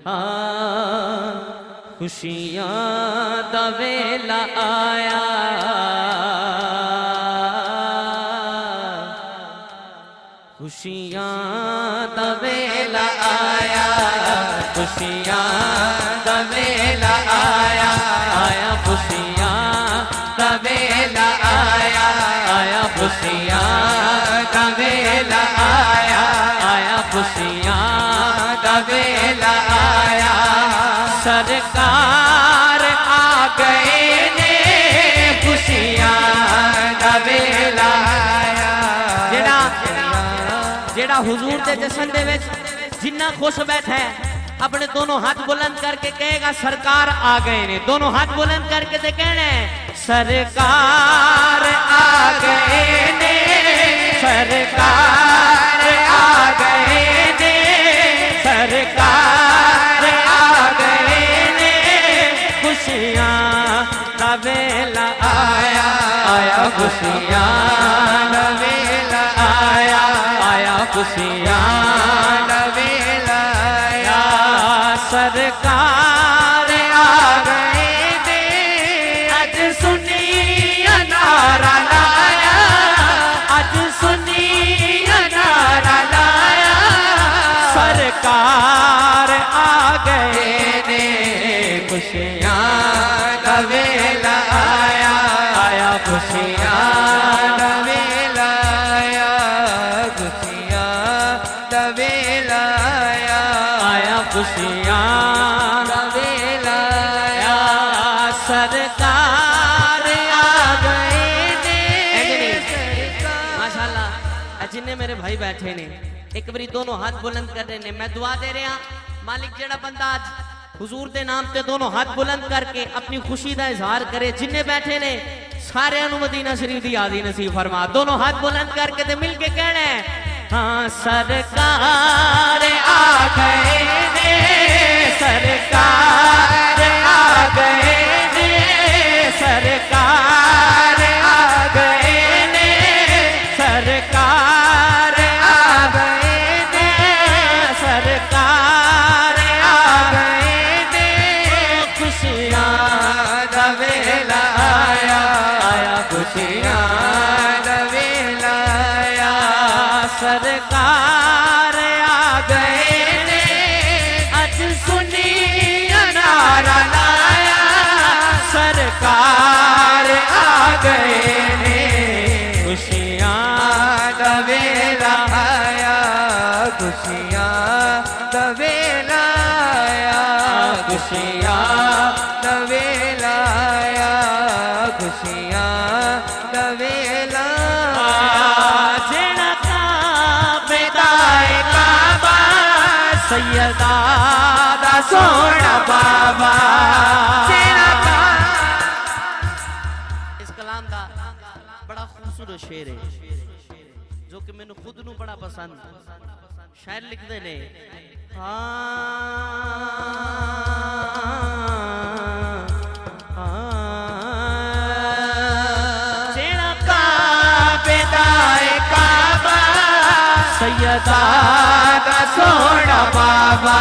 हाँ खुशियां दा वेला आया, खुशियां दा वेला आया, खुशियां दा वेला आया, आया खुशियां दा वेला आया, आया खुशियां दा वेला आया, आया खुशियां दा वेला आया। सरकार आ गए ने खुशियां दा वेला आया। जेड़ा हुजूर दे जश्न दे विच जिन्ना खुश बैठा है अपने दोनों हाथ बुलंद करके कहेगा सरकार आ गए ने। दोनों हाथ बुलंद करके ते कहना है सरकार आ गए ने, सरकार आ गए ने, सरकार आ गए ने। खुशियां दा वेला आया, आया खुशियां दा वेला आया, आया खुशियां दा वेला आया। सरकार आ गए ने अज सुनी नारा लाया, अज सुनी नारा लाया। सरकार आ गए ने खुशियां दा वेला आया, आया खुशियां दा वेला आया, खुशियां दा वेला आया, आया खुशियां दा वेला आया। सरकार आ गए ने। माशाअल्लाह जिन्ने मेरे भाई बैठे ने एक बारी दोनों हाथ बुलंद कर रहे ने। मैं दुआ दे रहा मालिक जेड़ा बंदा आज हुजूर दे नाम ते दोनों हाथ बुलंद करके अपनी खुशी का इजहार करे, जिन्ने बैठे ने सारे मदीना शरीफ की यादी नसीब फरमा। दोनों हाथ बुलंद करके ते मिल के कहना है हाँ सरकार आ गए ने, सरकार आ गए ने, सरकार आ गए ने, सरकार आ गए ने, सरकार आ गए ने। खुशियां दा वेला आया, आया खुशियां दा वेला आया। सरकार आ गए ने अज सुनी नारा लाया, सरकार आ गए ने खुशियां दा वेला आया, खुशियां दा वेला आया, खुशियां दा वेला आया, खुशियां दा वेला आया। जेड़ा काबे दा काबा सैयदा दा सोना बाबा, जेड़ा इस कलाम दा बड़ा खूबसूरत शेर है जो कि मैनू खुद नू बड़ा पसंद। शायर लिखते ने जेड़ा काबे दा काबा सैयदा दा सोना बाबा,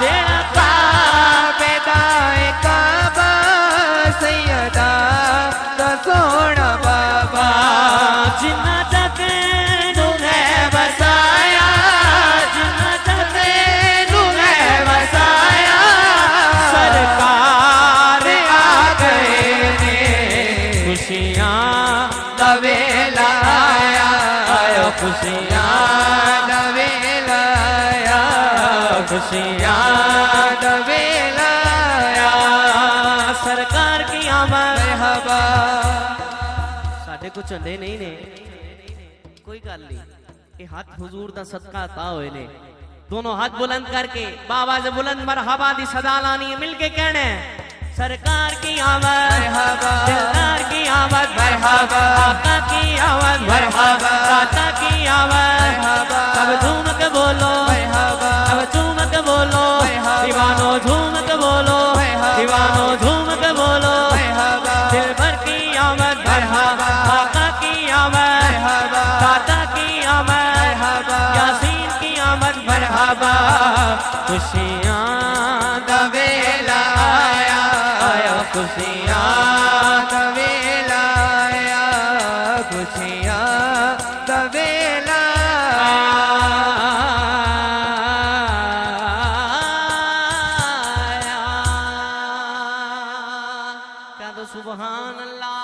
जेड़ा काबे दा काबा सैयदा दा सोना बाबा। जिन्ना जग नू है बसाया, जिन्ना जग नू है बसाया। सरकार आ गए ने खुशियां दा वेला आया, आया खुशियां दा वेला आया, खुशियां दा वेला आया। सरकार की आमद मरहबा। साडे कुछ झंडे नहीं ने कोई गल नहीं, ये हाथ हुजूर दा सदका अता होए ने। दोनों हाथ बुलंद करके बाबा से बुलंद मरहबा दी सदा लानी है। मिलके कहना है सरकार की आमद मरहबा, सरकार की आमद मरहबा, आका की आमद मरहबा, दाता की आमद मरहबा। अब झूम के बोलो मरहबा, अब झूम के बोलो दीवानो, झूम के बोलो दीवानो, झूम के बोलो दिल भर की आमद मरहबा, आका की आमद मरहबा, दाता की आमद मरहबा, यासीन की आमद मरहबा। खुशियां खुशियाँ नवे लाया, खुशियाँ नवे लाया। क्या तो सुभान अल्लाह।